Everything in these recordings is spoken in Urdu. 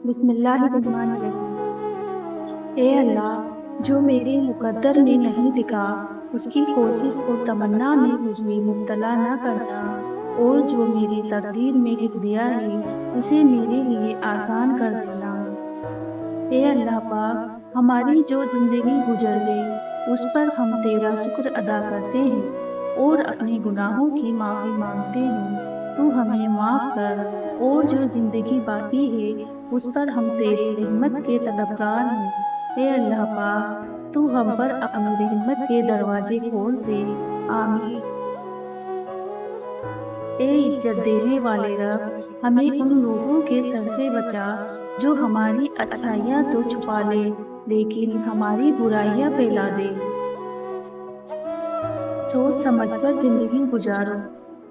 بسم اللہ الرحمن الرحیم۔ اے اللہ، جو میرے مقدر میں نہیں لکھا اس کی کوشش اور تمنا میں مجھے مبتلا نہ کرنا، اور جو میری تقدیر میں لکھ دیا ہے اسے میرے لیے آسان کر دینا۔ اے اللہ پاک، ہماری جو زندگی گزر گئی اس پر ہم تیرا شکر ادا کرتے ہیں اور اپنے گناہوں کی معافی مانگتے ہیں۔ تو ہمیں معاف کر، اور جو زندگی باقی ہے اس پر ہم تیری رحمت کے طلبگار ہیں۔ اے اللہ پاک، تو ہم پر اپنی رحمت کے دروازے کھول دے، آمین۔ اے عزت دینے والے رب، ہمیں ان لوگوں کے شر سے بچا جو ہماری اچھائیاں تو چھپا لے لیکن ہماری برائیاں پھیلا دے۔ سوچ سمجھ کر زندگی گزارو،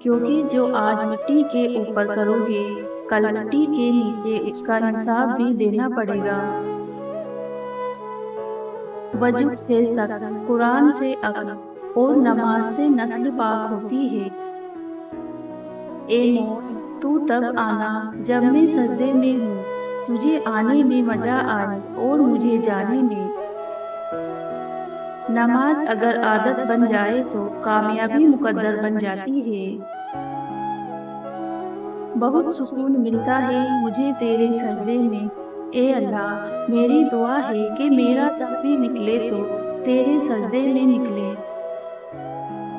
کیونکہ جو آج مٹی کے اوپر کرو گے کل مٹی کے نیچے اس کا حساب بھی دینا پڑے گا۔ وضو سے سخت، قرآن سے عقل اور نماز سے نسل پاک ہوتی ہے۔ اے موت، تو تب آنا جب میں سجدے میں ہوں، تجھے آنے میں مزہ آئے اور مجھے جانے میں۔ نماز اگر عادت بن جائے تو کامیابی مقدر بن جاتی ہے۔ بہت سکون ملتا ہے مجھے تیرے سجدے میں۔ اے اللہ، میری دعا ہے کہ میرا دم بھی نکلے تو تیرے سجدے میں نکلے۔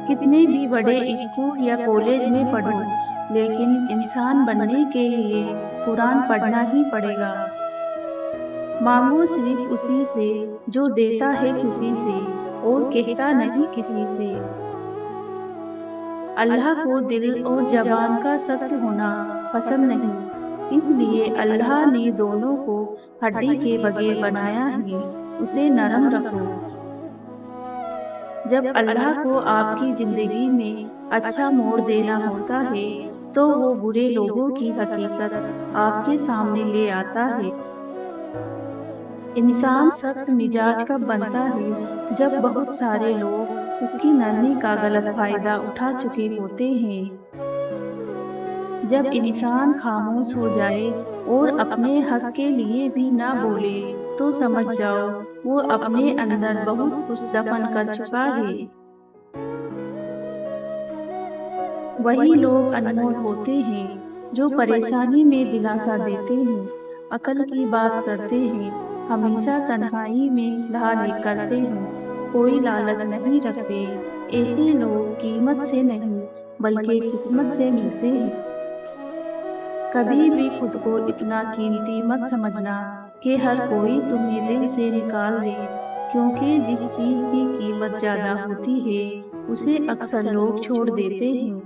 کتنے بھی بڑے اسکول یا کالج میں پڑھو، لیکن انسان بننے کے لیے قرآن پڑھنا ہی پڑے گا۔ مانگو صرف اسی سے جو دیتا ہے خوشی سے اور کہتا نہیں کسی سے۔ اللہ کو دل اور زبان کا سخت ہونا پسند نہیں، اس لیے اللہ نے دونوں کو ہڈی کے بغیر بنایا ہے، اسے نرم رکھو۔ جب اللہ کو آپ کی زندگی میں اچھا موڑ دینا ہوتا ہے تو وہ برے لوگوں کی حقیقت آپ کے سامنے لے آتا ہے۔ انسان سخت مزاج کب بنتا ہے جب بہت سارے لوگ اس کی نرمی کا غلط فائدہ اٹھا چکے ہوتے ہیں۔ جب انسان خاموش ہو جائے اور اپنے حق کے لیے بھی نہ بولے تو سمجھ جاؤ وہ اپنے اندر بہت کچھ دفن کر چکا ہے۔ وہی لوگ انمول ہوتے ہیں جو پریشانی میں دلاسا دیتے ہیں، عقل کی بات کرتے ہیں، ہمیشہ تنہائی میں اصلاح کرتے ہیں، کوئی لالچ نہیں رکھتے۔ ایسے لوگ قیمت سے نہیں بلکہ قسمت سے ملتے ہیں۔ کبھی بھی خود کو اتنا قیمتی مت سمجھنا کہ ہر کوئی تمہیں دل سے نکال دے، کیونکہ جس چیز کی قیمت زیادہ ہوتی ہے اسے اکثر لوگ چھوڑ دیتے ہیں۔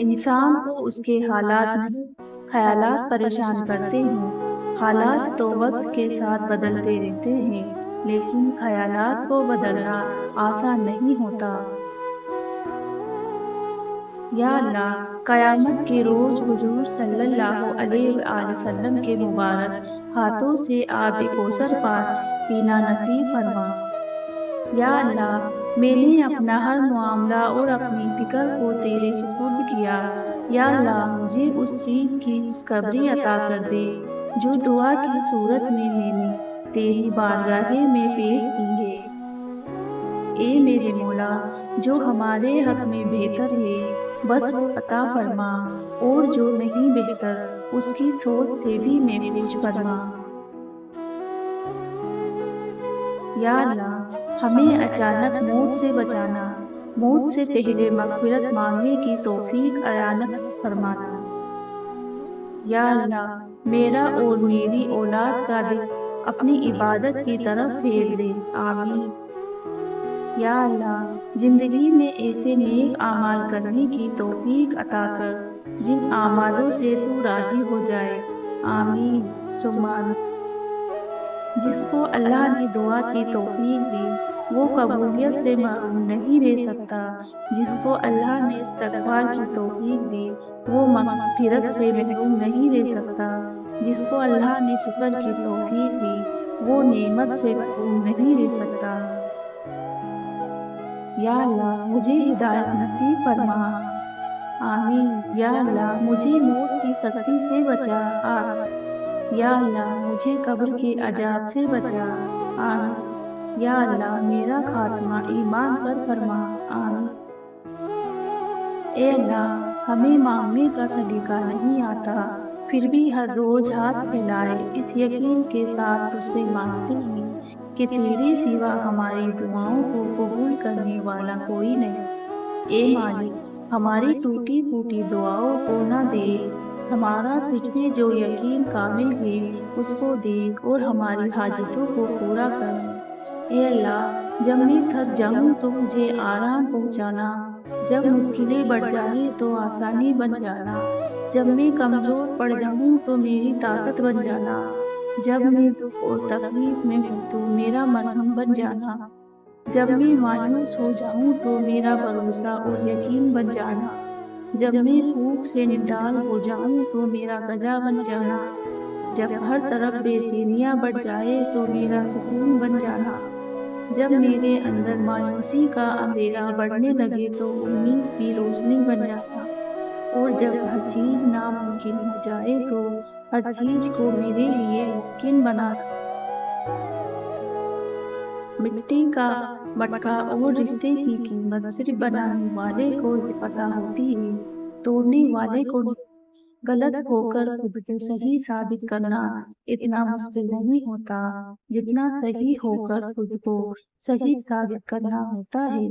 انسان کو اس کے حالات نہیں، خیالات پریشان کرتے ہیں۔ حالات تو وقت کے ساتھ بدلتے رہتے ہیں، لیکن خیالات کو بدلنا آسان نہیں ہوتا۔ یا اللہ، قیامت کے روز حضور صلی اللہ علیہ وآلہ وسلم کے مبارک ہاتھوں سے آب کوثر پینا نصیب فرما۔ یا اللہ، میں نے اپنا ہر معاملہ اور اپنی فکر کو تیرے سپرد کیا۔ یا اللہ، مجھے اس چیز کی خوشخبری عطا کر دے جو دعا کی صورت میں میں نے تیری بارگاہ میں پیش کی ہے۔ اے میرے مولا، جو ہمارے حق میں بہتر ہے بس وہ عطا فرما، اور جو نہیں بہتر اس کی سوچ سے بھی محفوظ فرما۔ یا اللہ، ہمیں اچانک موت سے بچانا، موت سے پہلے مغفرت مانگنے کی توفیق عنایت فرمانا۔ یا اللہ، میرا اور میری اولاد کا دل اپنی عبادت کی طرف پھیر دے، آمین۔ یا اللہ، زندگی میں ایسے نیک اعمال کرنے کی توفیق عطا کر جن اعمالوں سے تو راضی ہو جائے، آمین ثم آمین۔ جس کو اللہ نے دعا کی توفیق دی وہ قبولیت سے محروم نہیں رہ سکتا، جس کو اللہ نے استغفار کی توفیق دی وہ مغفرت سے محروم نہیں رہ سکتا، جس کو اللہ نے شکر کی توفیق دی وہ نعمت سے محروم نہیں رہ سکتا۔ یا اللہ، مجھے ہدایت نصیب فرما، آمین۔ یا اللہ مجھے موت کی سختی سے بچا، آمین۔ یا اللہ مجھے قبر کے عذاب سے بچا، آمین۔ یا اللہ میرا خاتمہ ایمان پر فرما، آمین۔ اے اللہ ہمیں مانگنے کا سلیقہ نہیں آتا، پھر بھی ہر روز ہاتھ پھیلائے اس یقین کے ساتھ تجھ سے مانگتے ہیں کہ تیرے سوا ہماری دعاؤں کو قبول کرنے والا کوئی نہیں۔ اے مالک ہماری ٹوٹی پھوٹی دعاؤں کو نہ دیکھ، ہمارا تجھ میں جو یقین کامل ہے اس کو دیکھ اور ہماری حاجتوں کو پورا کر۔ اے اللہ جب میں تھک جاؤں تو مجھے آرام پہنچانا، جب مشکلیں بڑھ جائیں تو آسانی بن جانا، جب میں کمزور پڑ جاؤں تو میری طاقت بن جانا، جب میں دکھ اور تکلیف میں ہوں تو میرا مرہم بن جانا، جب میں مایوس ہو جاؤں تو میرا بھروسہ اور یقین بن جانا، جب میں بھوک سے نڈال ہو جاؤں تو میرا غذا بن جانا، جب ہر طرف بے چینیاں بڑھ جائے تو میرا سکون بن جانا، جب میرے اندر مایوسی کا اندھیرا بڑھنے لگے تو امید کی روشنی بن جانا، اور جب ہر چیز ناممکن ہو جائے تو ہر چیز کو میرے لیے ممکن بنا۔ مٹی کا مٹکا اور رشتے کی قیمت صرف بنانے والے کو ہی پتہ ہوتی ہے، توڑنے والے کو نہیں۔ غلط ہو کر خود کو صحیح ثابت کرنا اتنا مشکل نہیں ہوتا جتنا صحیح ہو کر خود کو صحیح ثابت کرنا ہوتا ہے۔